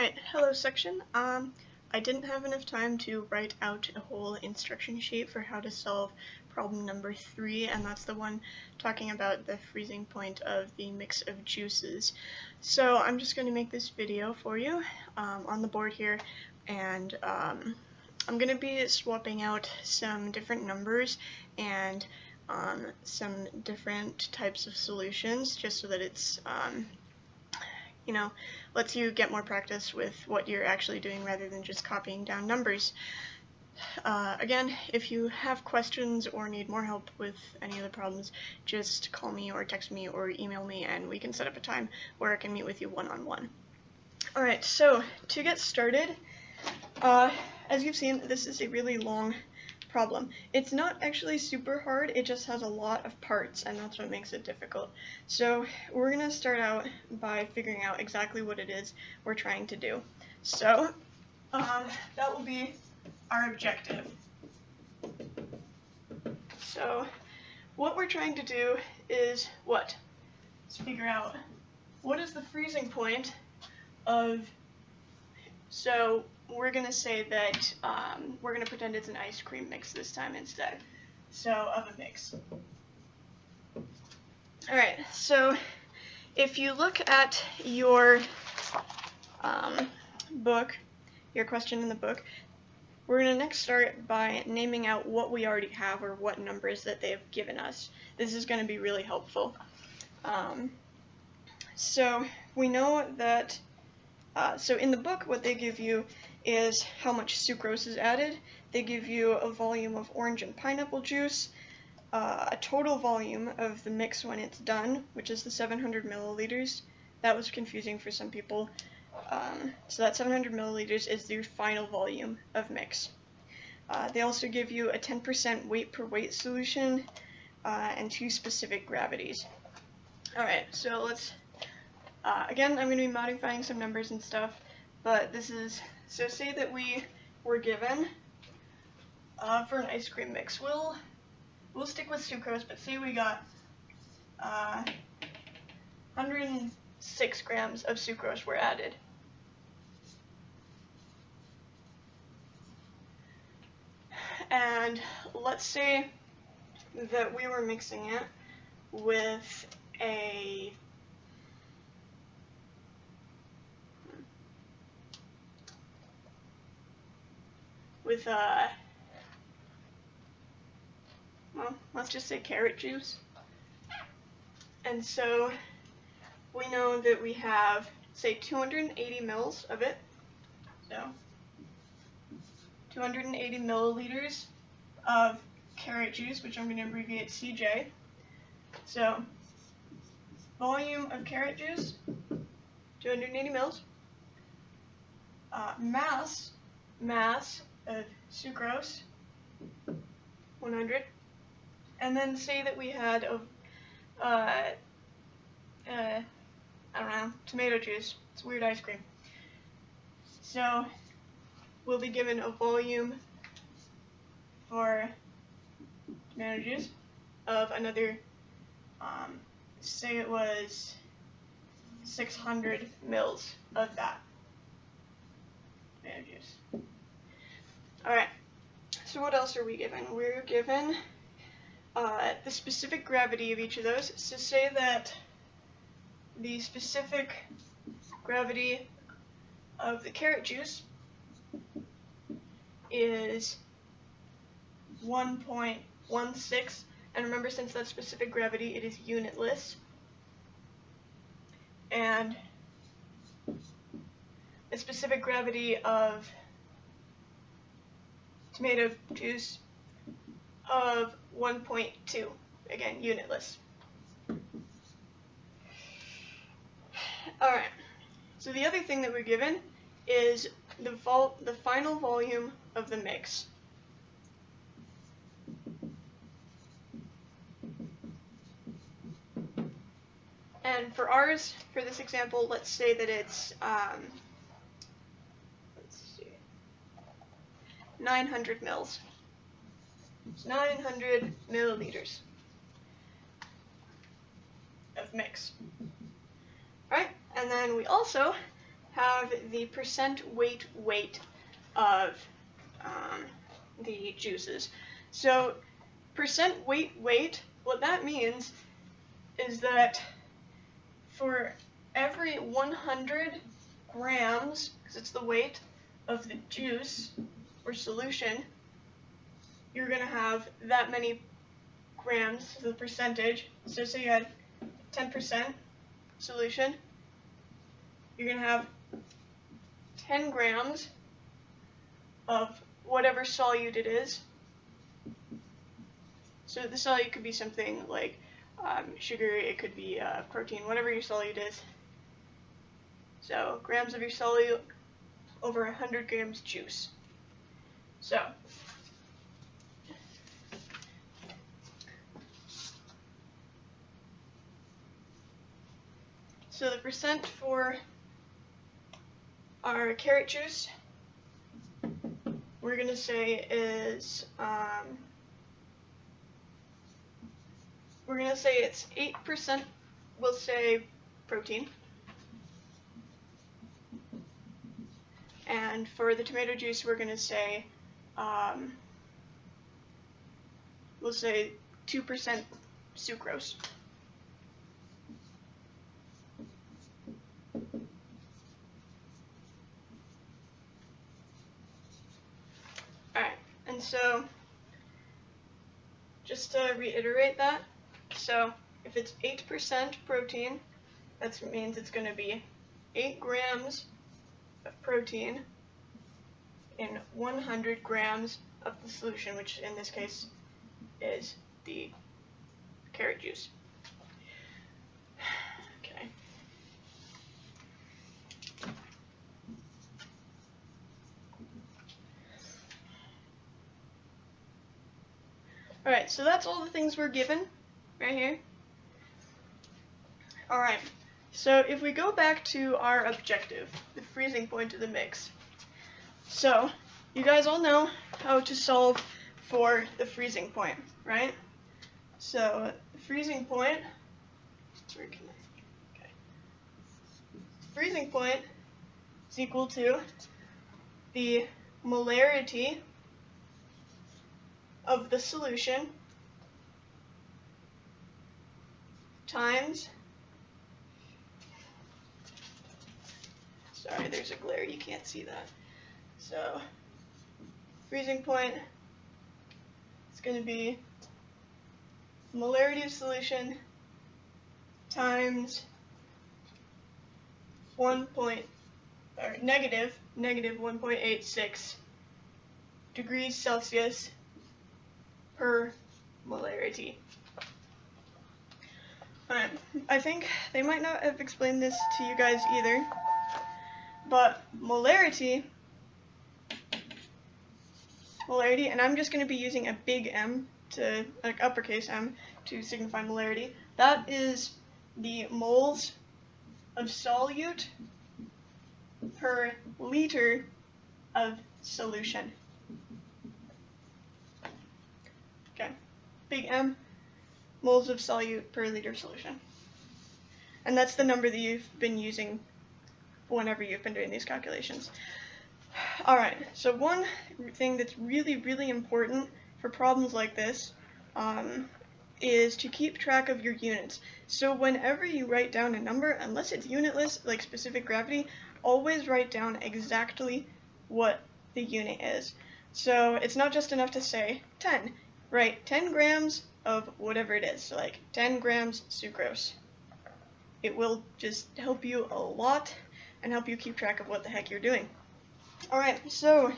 Alright, hello section. I didn't have enough time to write out a whole instruction sheet for how to solve problem number 3, and that's the one talking about the freezing point of the mix of juices. So I'm just going to make this video for you on the board here, and I'm going to be swapping out some different numbers and some different types of solutions just so that it's lets you get more practice with what you're actually doing rather than just copying down numbers. Again, if you have questions or need more help with any of the problems, just call me or text me or email me and we can set up a time where I can meet with you one-on-one. Alright, so to get started, as you've seen, this is a really long problem. It's not actually super hard, it just has a lot of parts, and that's what makes it difficult. So we're going to start out by figuring out exactly what it is we're trying to do. So that will be our objective. So what we're trying to do is what? Let's figure out what is the freezing point of, so we're going to say that we're going to pretend it's an ice cream mix this time instead, so of a mix. Alright, so if you look at your book, your question in the book, we're going to next start by naming out what we already have or what numbers that they have given us. This is going to be really helpful. So we know that so in the book, what they give you is how much sucrose is added. They give you a volume of orange and pineapple juice, a total volume of the mix when it's done, which is the 700 milliliters. That was confusing for some people. So that 700 milliliters is the final volume of mix. They also give you a 10% weight per weight solution and 2 specific gravities. Alright, so let's again, I'm going to be modifying some numbers and stuff, but this is, so say that we were given, for an ice cream mix, we'll stick with sucrose, but say we got 106 grams of sucrose were added. And let's say that we were mixing it with a well, let's just say carrot juice. And so we know that we have, say, 280 mils of it. So 280 milliliters of carrot juice, which I'm going to abbreviate CJ. So volume of carrot juice, 280 mils. Mass of sucrose, 100, and then say that we had I don't know, tomato juice. It's weird ice cream. So we'll be given a volume for tomato juice of another, say it was 600 mils of that tomato juice. Alright, so what else are we given? We're given the specific gravity of each of those. So say that the specific gravity of the carrot juice is 1.16, and remember, since that's specific gravity, it is unitless. And the specific gravity of tomato juice of 1.2, again, unitless. Alright, so the other thing that we're given is the final volume of the mix. And for ours, for this example, let's say that it's 900 mils. It's 900 milliliters of mix. Right? And then we also have the percent weight of the juices. So percent weight, what that means is that for every 100 grams, because it's the weight of the juice or solution, you're going to have that many grams, so the percentage. So say you had 10% solution, you're going to have 10 grams of whatever solute it is. So the solute could be something like sugar, it could be protein, whatever your solute is. So grams of your solute over 100 grams juice. So the percent for our carrot juice, we're going to say is, we're going to say it's 8%, we'll say protein. And for the tomato juice, we're going to say, we'll say 2% sucrose. Alright, and so just to reiterate that, so if it's 8% protein, that means it's going to be 8 grams of protein in 100 grams of the solution, which in this case is the carrot juice. Okay. Alright, so that's all the things we're given right here. Alright, so if we go back to our objective, the freezing point of the mix. So, you guys all know how to solve for the freezing point, right? So, the freezing point, where can I, okay. Freezing point is equal to the molarity of the solution times, sorry, there's a glare, you can't see that. So, freezing point is going to be molarity of solution times negative 1.86 degrees Celsius per molarity. Alright, I think they might not have explained this to you guys either, but molarity, and I'm just going to be using a big M, to like uppercase M, to signify molarity. That is the moles of solute per liter of solution. Okay, big M, moles of solute per liter solution. And that's the number that you've been using whenever you've been doing these calculations. Alright, so one thing that's really, really important for problems like this is to keep track of your units. So whenever you write down a number, unless it's unitless, like specific gravity, always write down exactly what the unit is. So it's not just enough to say 10. Write 10 grams of whatever it is, so like 10 grams sucrose. It will just help you a lot and help you keep track of what the heck you're doing. Alright, so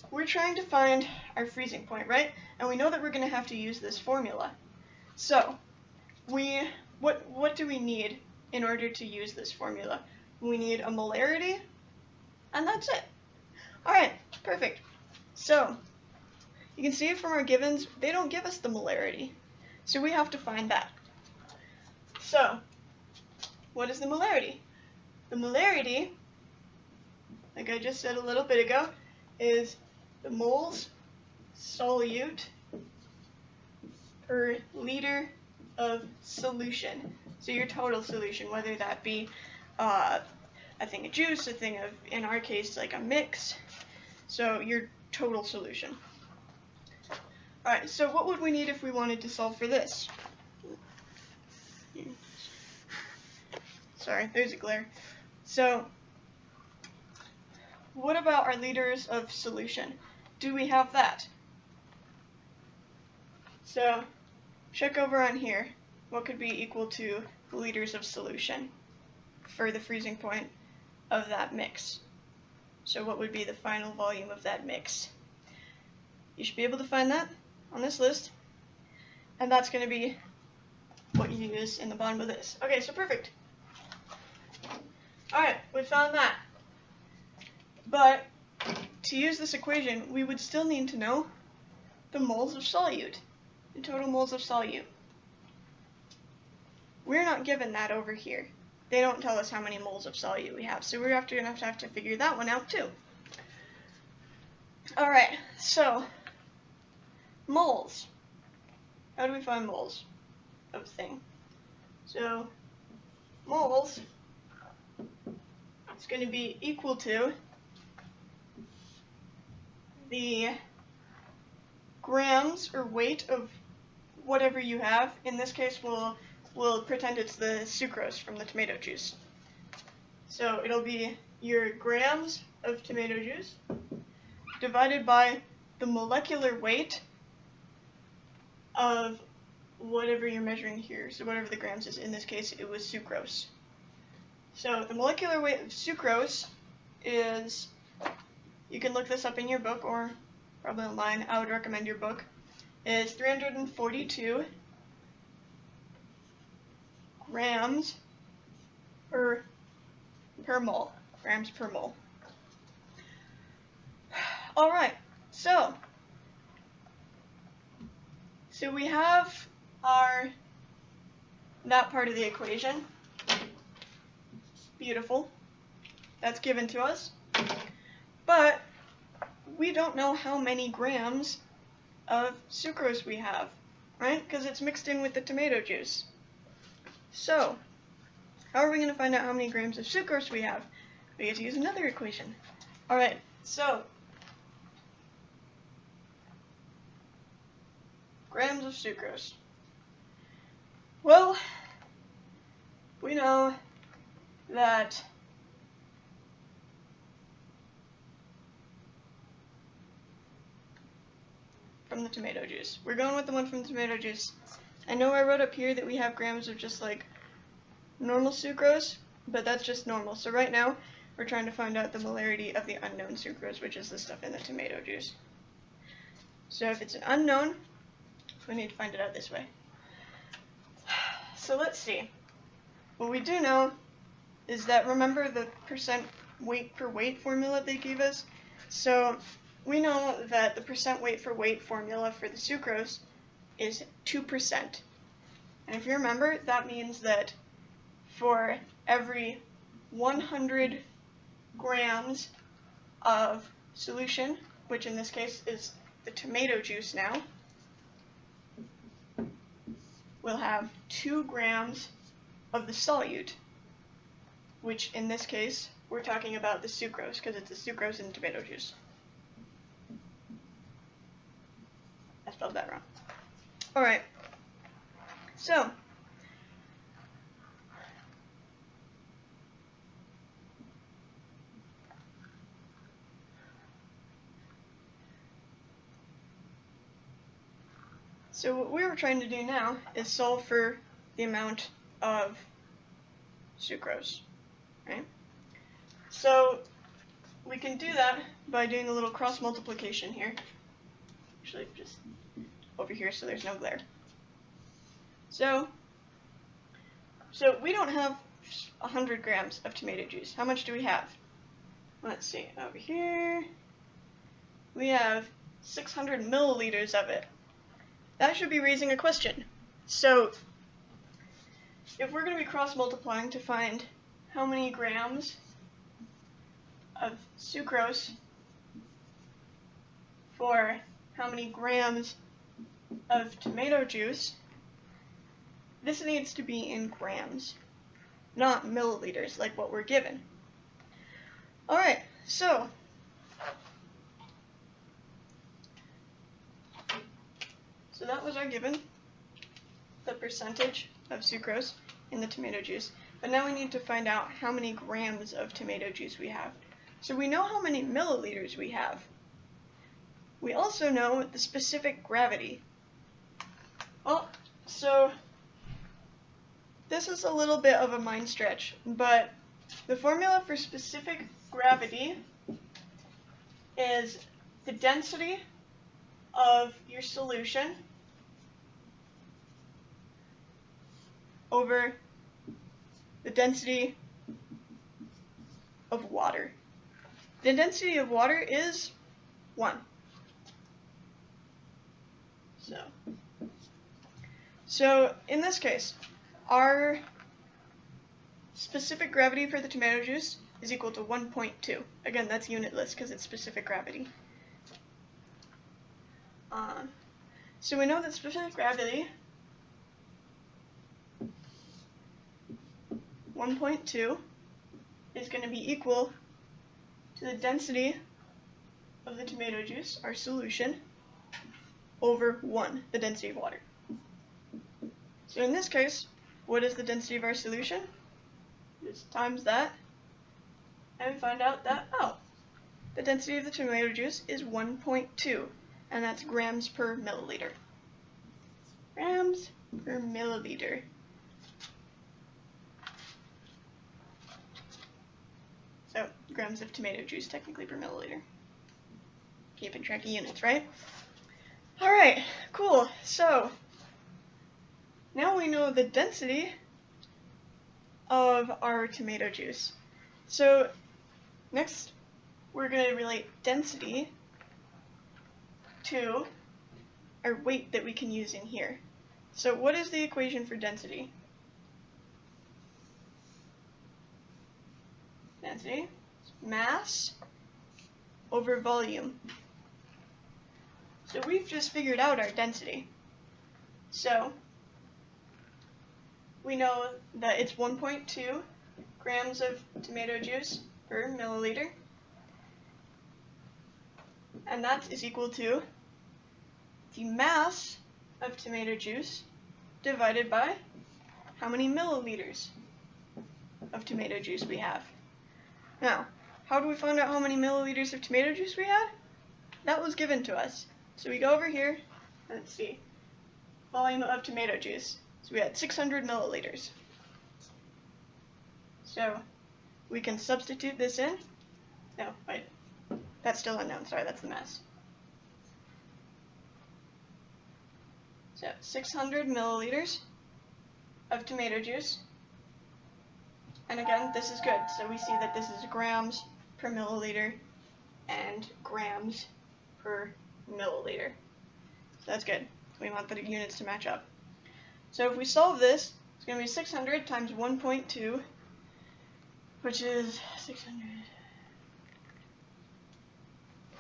we're trying to find our freezing point, right? And we know that we're going to have to use this formula. So, what do we need in order to use this formula? We need a molarity, and that's it. Alright, perfect. So, you can see from our givens, they don't give us the molarity. So we have to find that. So, what is the molarity? The molarity, like I just said a little bit ago, is the moles solute per liter of solution. So your total solution, whether that be a a thing of juice, a thing of, in our case, like a mix. So your total solution. Alright, so what would we need if we wanted to solve for this? Sorry, there's a glare. So, what about our liters of solution? Do we have that? So, check over on here. What could be equal to the liters of solution for the freezing point of that mix? So what would be the final volume of that mix? You should be able to find that on this list, and that's going to be what you use in the bottom of this. Okay, so perfect. Alright, we found that. But to use this equation, we would still need to know the moles of solute, the total moles of solute. We're not given that over here. They don't tell us how many moles of solute we have, so we're going to have to figure that one out too. Alright, so moles. How do we find moles of thing? So moles is going to be equal to the grams or weight of whatever you have. In this case, we'll pretend it's the sucrose from the tomato juice. So it'll be your grams of tomato juice divided by the molecular weight of whatever you're measuring here. So whatever the grams is, in this case it was sucrose. So the molecular weight of sucrose is, you can look this up in your book or probably online, I would recommend your book, is 342 grams per mole. Grams per mole. Alright, so we have that part of the equation. Beautiful. That's given to us. But we don't know how many grams of sucrose we have, right? Because it's mixed in with the tomato juice. So, how are we going to find out how many grams of sucrose we have? We get to use another equation. Alright, so grams of sucrose. Well, we know that from the tomato juice. We're going with the one from the tomato juice. I know I wrote up here that we have grams of just like normal sucrose, but that's just normal. So right now, we're trying to find out the molarity of the unknown sucrose, which is the stuff in the tomato juice. So if it's an unknown, we need to find it out this way. So let's see. What we do know is that, remember the percent weight per weight formula they gave us? So we know that the percent weight for weight formula for the sucrose is 2%. And if you remember, that means that for every 100 grams of solution, which in this case is the tomato juice now, we'll have 2 grams of the solute, which in this case, we're talking about the sucrose, because it's the sucrose in the tomato juice. I spelled that wrong. Alright, so what we were trying to do now is solve for the amount of sucrose, right? So we can do that by doing a little cross multiplication here. Actually, just over here so there's no glare. So we don't have 100 grams of tomato juice. How much do we have? Let's see, over here we have 600 milliliters of it. That should be raising a question. So if we're going to be cross-multiplying to find how many grams of sucrose for how many grams of tomato juice, this needs to be in grams, not milliliters like what we're given. So that was our given, the percentage of sucrose in the tomato juice. But now we need to find out how many grams of tomato juice we have. So we know how many milliliters we have. We also know the specific gravity. Well, so this is a little bit of a mind stretch, but the formula for specific gravity is the density of your solution over the density of water. The density of water is 1. So in this case, our specific gravity for the tomato juice is equal to 1.2. Again, that's unitless because it's specific gravity. So we know that specific gravity 1.2 is going to be equal to the density of the tomato juice, our solution, over 1, the density of water. So in this case, what is the density of our solution? Just times that, and find out that, oh, the density of the tomato juice is 1.2, and that's grams per milliliter. Grams per milliliter. So, grams of tomato juice technically per milliliter. Keeping track of units, right? Alright, cool. So, now we know the density of our tomato juice. So, next we're going to relate density to our weight that we can use in here. So, what is the equation for density? Density is mass over volume. So we've just figured out our density. So we know that it's 1.2 grams of tomato juice per milliliter. And that is equal to the mass of tomato juice divided by how many milliliters of tomato juice we have. Now, how do we find out how many milliliters of tomato juice we had? That was given to us. So we go over here, and let's see, volume of tomato juice. So we had 600 milliliters. So we can substitute this in. No, wait, that's still unknown. Sorry, that's the mass. So 600 milliliters of tomato juice. And again, this is good. So we see that this is grams per milliliter and grams per milliliter. So that's good. We want the units to match up. So if we solve this, it's going to be 600 times 1.2, which is 600,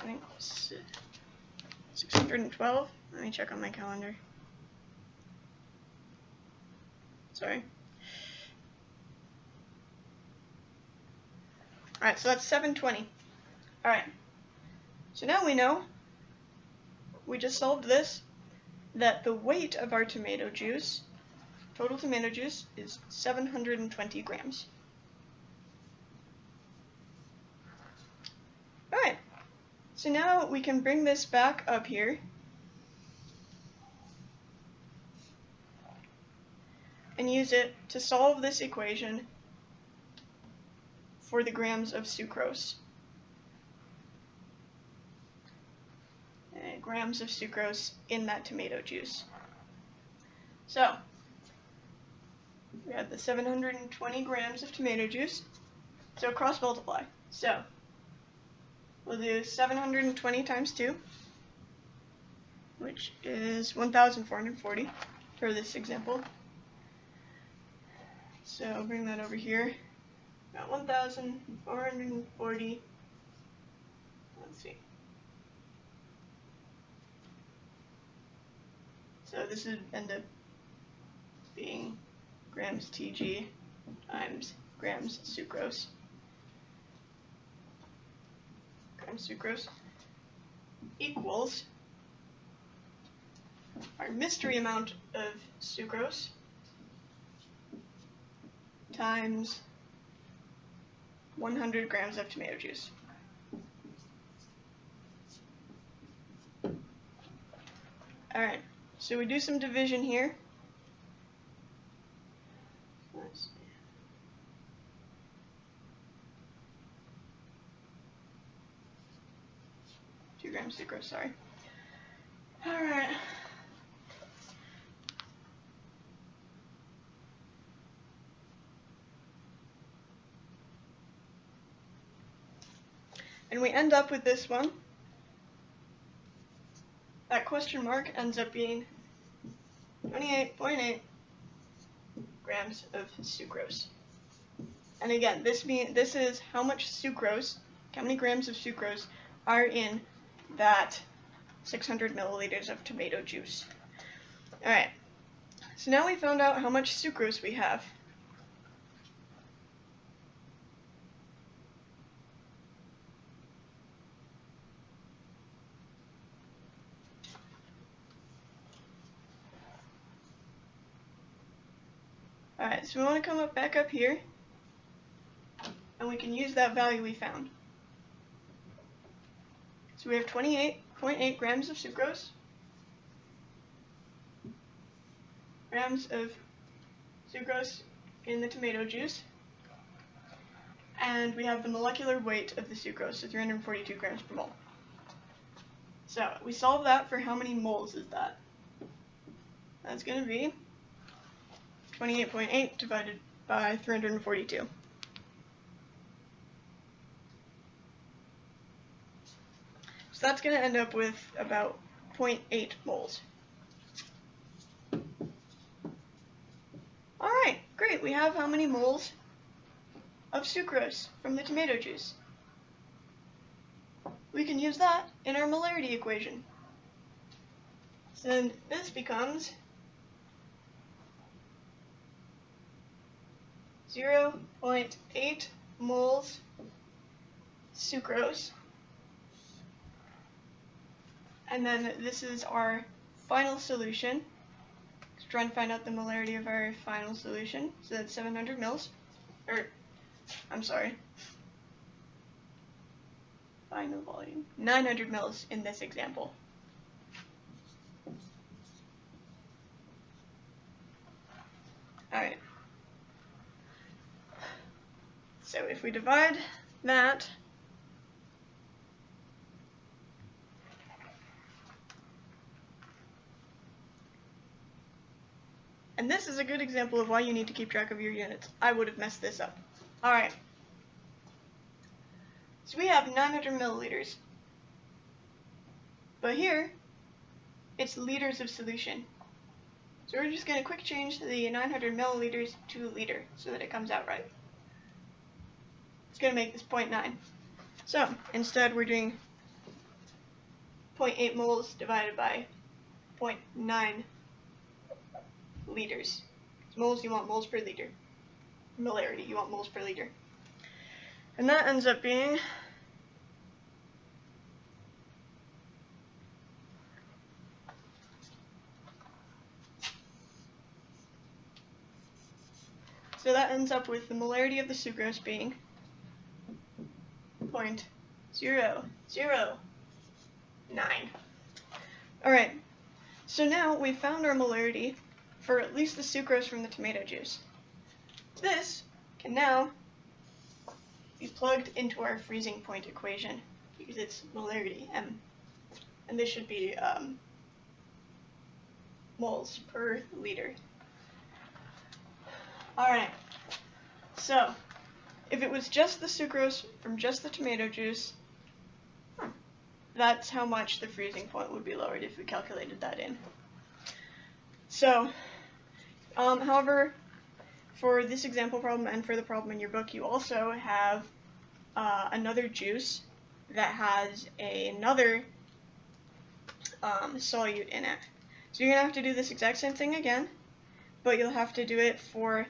I think 612. Let me check on my calendar. Sorry. Alright, so that's 720. Alright, so now we know, we just solved this, that the weight of our tomato juice, total tomato juice, is 720 grams. Alright, so now we can bring this back up here and use it to solve this equation for the grams of sucrose. Grams of sucrose in that tomato juice. So, we have the 720 grams of tomato juice. So cross multiply. So, we'll do 720 times 2, which is 1,440 for this example. So bring that over here. Got 1,440. Let's see. So this would end up being grams Tg times grams sucrose. grams sucrose equals our mystery amount of sucrose times 100 grams of tomato juice. Alright, so we do some division here. Let's see. 2 grams sucrose, sorry. Alright. And we end up with this one. That question mark ends up being 28.8 grams of sucrose. And again, this is how much sucrose, how many grams of sucrose are in that 600 milliliters of tomato juice. Alright, so now we found out how much sucrose we have. Alright, so we want to come back up here, and we can use that value we found. So we have 28.8 grams of sucrose, in the tomato juice, and we have the molecular weight of the sucrose, so 342 grams per mole. So we solve that for how many moles is that? That's going to be 28.8 divided by 342. So that's going to end up with about 0.8 moles. Alright, great. We have how many moles of sucrose from the tomato juice. We can use that in our molarity equation. So then this becomes 0.8 moles sucrose, and then this is our final solution. Let's try and find out the molarity of our final solution. So that's 700 mils, or I'm sorry, final volume, 900 mils in this example. Alright. So if we divide that and this is a good example of why you need to keep track of your units. I would have messed this up. Alright. So we have 900 milliliters. But here, it's liters of solution. So we're just going to quick change the 900 milliliters to a liter so that it comes out right. It's going to make this 0.9. So instead we're doing 0.8 moles divided by 0.9 liters. Moles, you want moles per liter. Molarity, you want moles per liter. And that ends up being so that ends up with the molarity of the sucrose being 0.009. Alright, so now we've found our molarity for at least the sucrose from the tomato juice. This can now be plugged into our freezing point equation because it's molarity, M. And this should be moles per liter. Alright, so if it was just the sucrose from just the tomato juice, that's how much the freezing point would be lowered if we calculated that in. So, however, for this example problem and for the problem in your book, you also have another juice that has another solute in it. So you're going to have to do this exact same thing again, but you'll have to do it for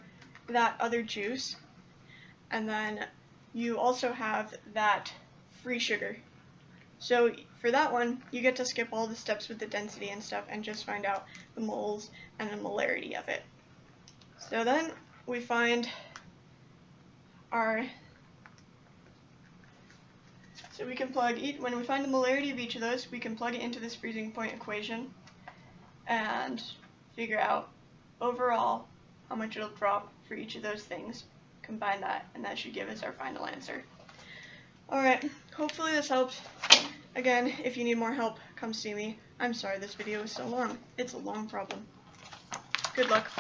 that other juice. And then you also have that free sugar So for that one, you get to skip all the steps with the density and stuff and just find out the moles and the molarity of it. So then we find so we can plug when we find the molarity of each of those, we can plug it into this freezing point equation and figure out overall how much it'll drop for each of those things. Combine that, and that should give us our final answer. Alright, hopefully this helped. Again, if you need more help, come see me. I'm sorry this video is so long. It's a long problem. Good luck.